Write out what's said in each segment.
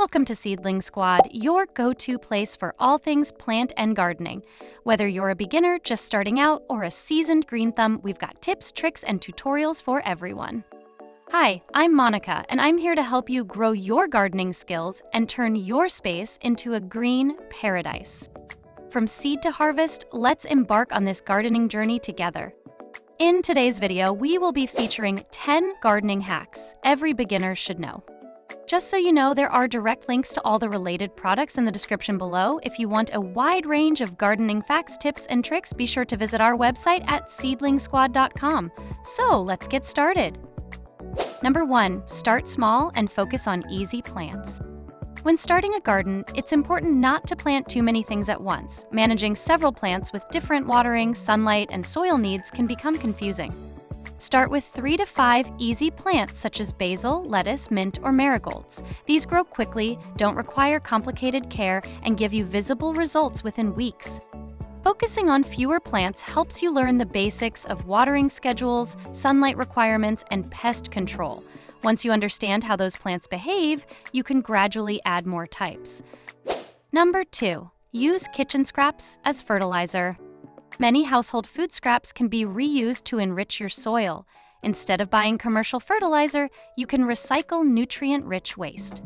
Welcome to Seedling Squad, your go-to place for all things plant and gardening. Whether you're a beginner just starting out or a seasoned green thumb, we've got tips, tricks, and tutorials for everyone. Hi, I'm Monica, and I'm here to help you grow your gardening skills and turn your space into a green paradise. From seed to harvest, let's embark on this gardening journey together. In today's video, we will be featuring 10 gardening hacks every beginner should know. Just so you know, there are direct links to all the related products in the description below. If you want a wide range of gardening facts, tips, and tricks, be sure to visit our website at seedlingsquad.com. So let's get started. Number 1, start small and focus on easy plants. When starting a garden, it's important not to plant too many things at once. Managing several plants with different watering, sunlight, and soil needs can become confusing. Start with 3 to 5 easy plants such as basil, lettuce, mint, or marigolds. These grow quickly, don't require complicated care, and give you visible results within weeks. Focusing on fewer plants helps you learn the basics of watering schedules, sunlight requirements, and pest control. Once you understand how those plants behave, you can gradually add more types. Number 2, use kitchen scraps as fertilizer. Many household food scraps can be reused to enrich your soil. Instead of buying commercial fertilizer, you can recycle nutrient-rich waste.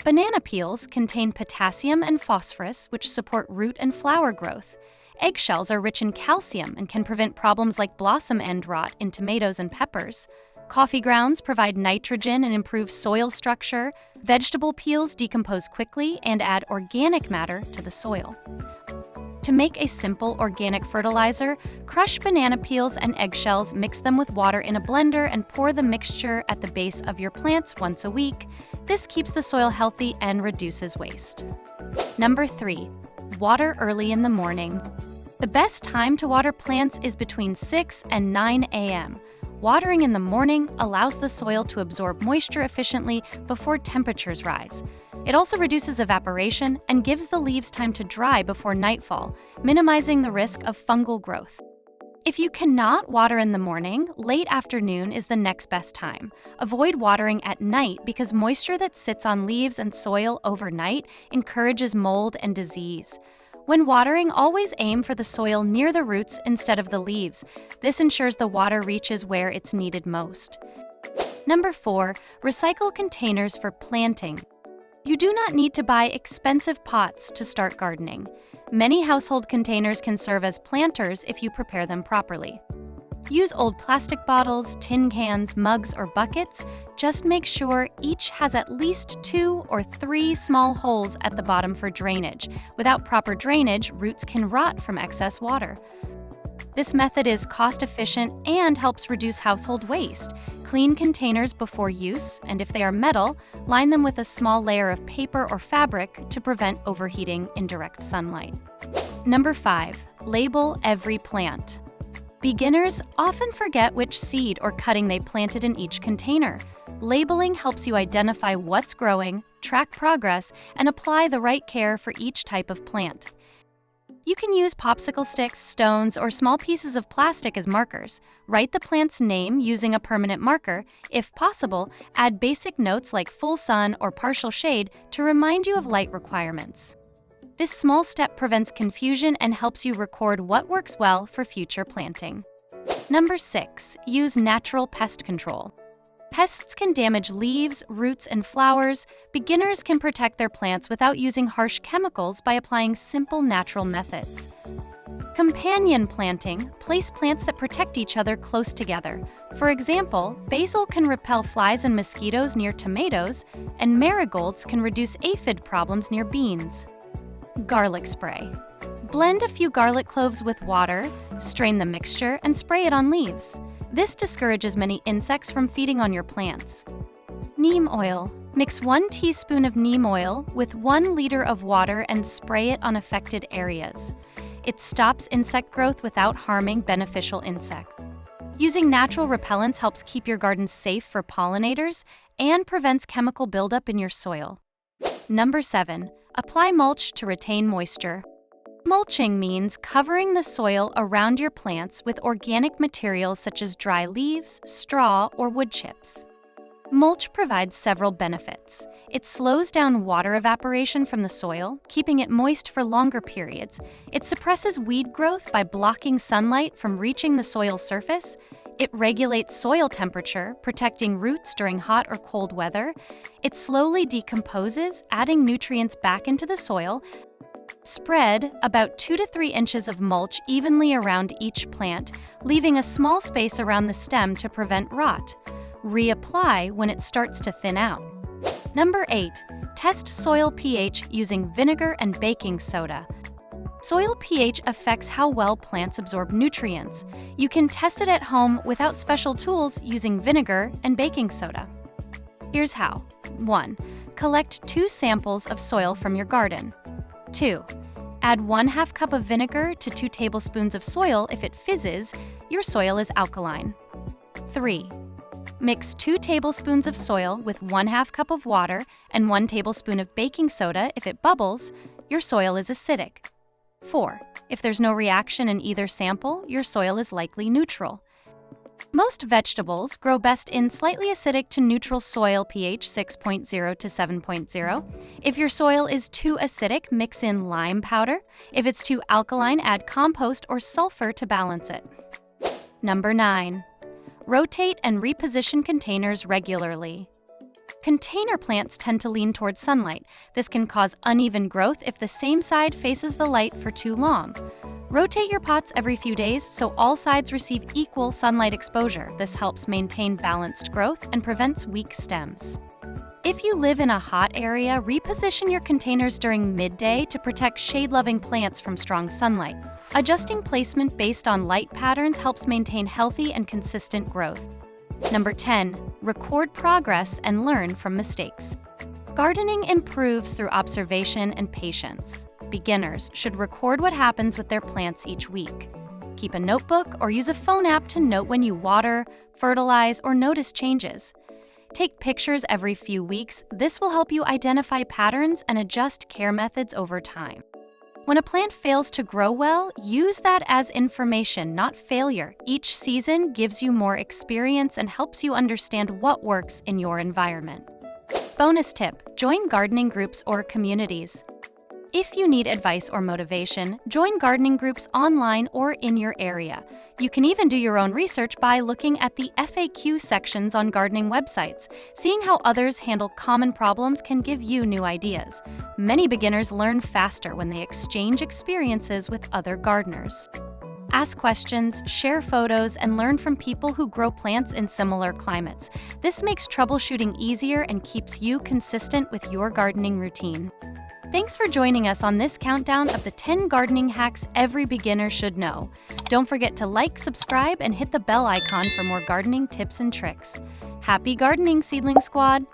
Banana peels contain potassium and phosphorus, which support root and flower growth. Eggshells are rich in calcium and can prevent problems like blossom end rot in tomatoes and peppers. Coffee grounds provide nitrogen and improve soil structure. Vegetable peels decompose quickly and add organic matter to the soil. To make a simple organic fertilizer, crush banana peels and eggshells, mix them with water in a blender, and pour the mixture at the base of your plants once a week. This keeps the soil healthy and reduces waste. Number 3, water early in the morning. The best time to water plants is between 6 and 9 a.m. Watering in the morning allows the soil to absorb moisture efficiently before temperatures rise. It also reduces evaporation and gives the leaves time to dry before nightfall, minimizing the risk of fungal growth. If you cannot water in the morning, late afternoon is the next best time. Avoid watering at night because moisture that sits on leaves and soil overnight encourages mold and disease. When watering, always aim for the soil near the roots instead of the leaves. This ensures the water reaches where it's needed most. Number 4, recycle containers for planting. You do not need to buy expensive pots to start gardening. Many household containers can serve as planters if you prepare them properly. Use old plastic bottles, tin cans, mugs, or buckets. Just make sure each has at least 2 or 3 small holes at the bottom for drainage. Without proper drainage, roots can rot from excess water. This method is cost-efficient and helps reduce household waste. Clean containers before use, and if they are metal, line them with a small layer of paper or fabric to prevent overheating in direct sunlight. Number 5, label every plant. Beginners often forget which seed or cutting they planted in each container. Labeling helps you identify what's growing, track progress, and apply the right care for each type of plant. You can use popsicle sticks, stones, or small pieces of plastic as markers. Write the plant's name using a permanent marker. If possible, add basic notes like full sun or partial shade to remind you of light requirements. This small step prevents confusion and helps you record what works well for future planting. Number 6, use natural pest control. Pests can damage leaves, roots, and flowers. Beginners can protect their plants without using harsh chemicals by applying simple natural methods. Companion planting, place plants that protect each other close together. For example, basil can repel flies and mosquitoes near tomatoes, and marigolds can reduce aphid problems near beans. Garlic spray. Blend a few garlic cloves with water, strain the mixture, and spray it on leaves. This discourages many insects from feeding on your plants. Neem oil. Mix 1 teaspoon of neem oil with 1 liter of water and spray it on affected areas. It stops insect growth without harming beneficial insects. Using natural repellents helps keep your garden safe for pollinators and prevents chemical buildup in your soil. Number 7, apply mulch to retain moisture. Mulching means covering the soil around your plants with organic materials such as dry leaves, straw, or wood chips. Mulch provides several benefits. It slows down water evaporation from the soil, keeping it moist for longer periods. It suppresses weed growth by blocking sunlight from reaching the soil's surface. It regulates soil temperature, protecting roots during hot or cold weather. It slowly decomposes, adding nutrients back into the soil. Spread about 2 to 3 inches of mulch evenly around each plant, leaving a small space around the stem to prevent rot. Reapply when it starts to thin out. Number 8. Test soil pH using vinegar and baking soda. Soil pH affects how well plants absorb nutrients. You can test it at home without special tools using vinegar and baking soda. Here's how. 1. Collect 2 samples of soil from your garden. 2. Add 1/2 cup of vinegar to 2 tablespoons of soil. If it fizzes, your soil is alkaline. 3. Mix 2 tablespoons of soil with 1/2 cup of water and 1 tablespoon of baking soda. If it bubbles, your soil is acidic. 4. If there's no reaction in either sample, your soil is likely neutral. Most vegetables grow best in slightly acidic to neutral soil pH 6.0 to 7.0. If your soil is too acidic, mix in lime powder. If it's too alkaline, add compost or sulfur to balance it. Number 9. Rotate and reposition containers regularly. Container plants tend to lean towards sunlight. This can cause uneven growth if the same side faces the light for too long. Rotate your pots every few days so all sides receive equal sunlight exposure. This helps maintain balanced growth and prevents weak stems. If you live in a hot area, reposition your containers during midday to protect shade-loving plants from strong sunlight. Adjusting placement based on light patterns helps maintain healthy and consistent growth. Number 10. Record progress and learn from mistakes. Gardening improves through observation and patience. Beginners should record what happens with their plants each week. Keep a notebook or use a phone app to note when you water, fertilize, or notice changes. Take pictures every few weeks. This will help you identify patterns and adjust care methods over time. When a plant fails to grow well, use that as information, not failure. Each season gives you more experience and helps you understand what works in your environment. Bonus tip: join gardening groups or communities. If you need advice or motivation, join gardening groups online or in your area. You can even do your own research by looking at the FAQ sections on gardening websites. Seeing how others handle common problems can give you new ideas. Many beginners learn faster when they exchange experiences with other gardeners. Ask questions, share photos, and learn from people who grow plants in similar climates. This makes troubleshooting easier and keeps you consistent with your gardening routine. Thanks for joining us on this countdown of the 10 gardening hacks every beginner should know. Don't forget to like, subscribe, and hit the bell icon for more gardening tips and tricks. Happy gardening, Seedling Squad!